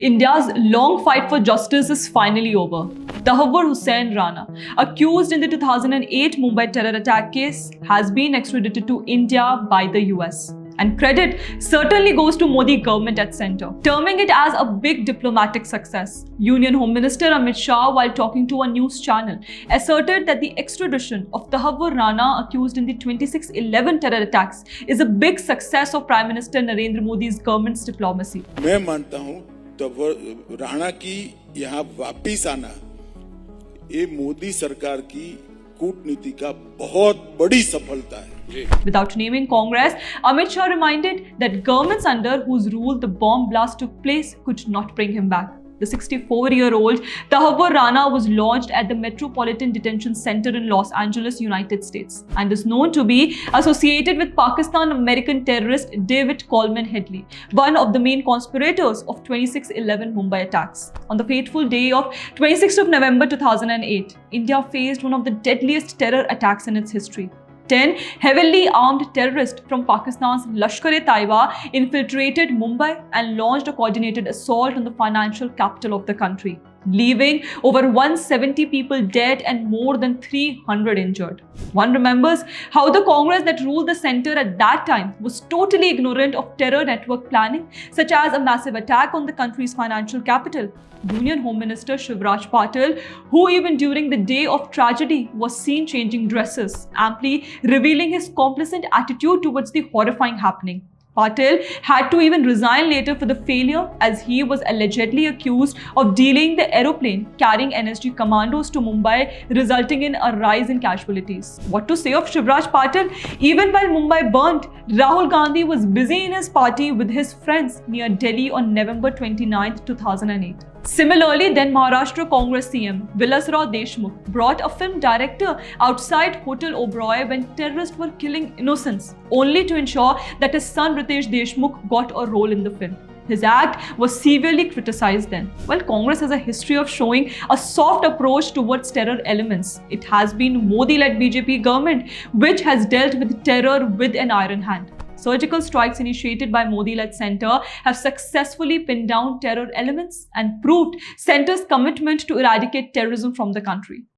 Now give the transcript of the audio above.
India's long fight for justice is finally over. Tahawwur Hussain Rana, accused in the 2008 Mumbai terror attack case, has been extradited to India by the US. And credit certainly goes to Modi government at center, terming it as a big diplomatic success. Union Home Minister Amit Shah, while talking to a news channel, asserted that the extradition of Tahawwur Rana, accused in the 26/11 terror attacks, is a big success of Prime Minister Narendra Modi's government's diplomacy. मैं मानता हूं तब राणा की यहाँ वापिस आना ये मोदी सरकार की कूटनीति का बहुत बड़ी सफलता है. Without naming Congress, Amit Shah reminded that governments under whose rule the bomb blast took place could not bring him back. The 64-year-old Tahawwur Rana was lodged at the Metropolitan Detention Center in Los Angeles, United States, and is known to be associated with Pakistan-American terrorist David Coleman Headley, one of the main conspirators of 26/11 Mumbai attacks. On the fateful day of 26th of November 2008, India faced one of the deadliest terror attacks in its history. 10 heavily armed terrorists from Pakistan's Lashkar-e-Taiba infiltrated Mumbai and launched a coordinated assault on the financial capital of the country, leaving over 170 people dead and more than 300 injured. One remembers how the Congress that ruled the center at that time was totally ignorant of terror network planning, such as a massive attack on the country's financial capital. Union Home Minister Shivraj Patil, who even during the day of tragedy was seen changing dresses, amply revealing his complacent attitude towards the horrifying happening. Patil had to even resign later for the failure, as he was allegedly accused of delaying the aeroplane carrying NSG commandos to Mumbai, resulting in a rise in casualties. What to say of Shivraj Patil? Even while Mumbai burnt, Rahul Gandhi was busy in his party with his friends near Delhi on November 29, 2008. Similarly, then Maharashtra Congress CM Vilasrao Deshmukh brought a film director outside Hotel Oberoi when terrorists were killing innocents, only to ensure that his son Ritesh Deshmukh got a role in the film. His act was severely criticized then. While Congress has a history of showing a soft approach towards terror elements, it has been Modi-led BJP government which has dealt with terror with an iron hand. Surgical strikes initiated by Modi-led centre have successfully pinned down terror elements and proved centre's commitment to eradicate terrorism from the country.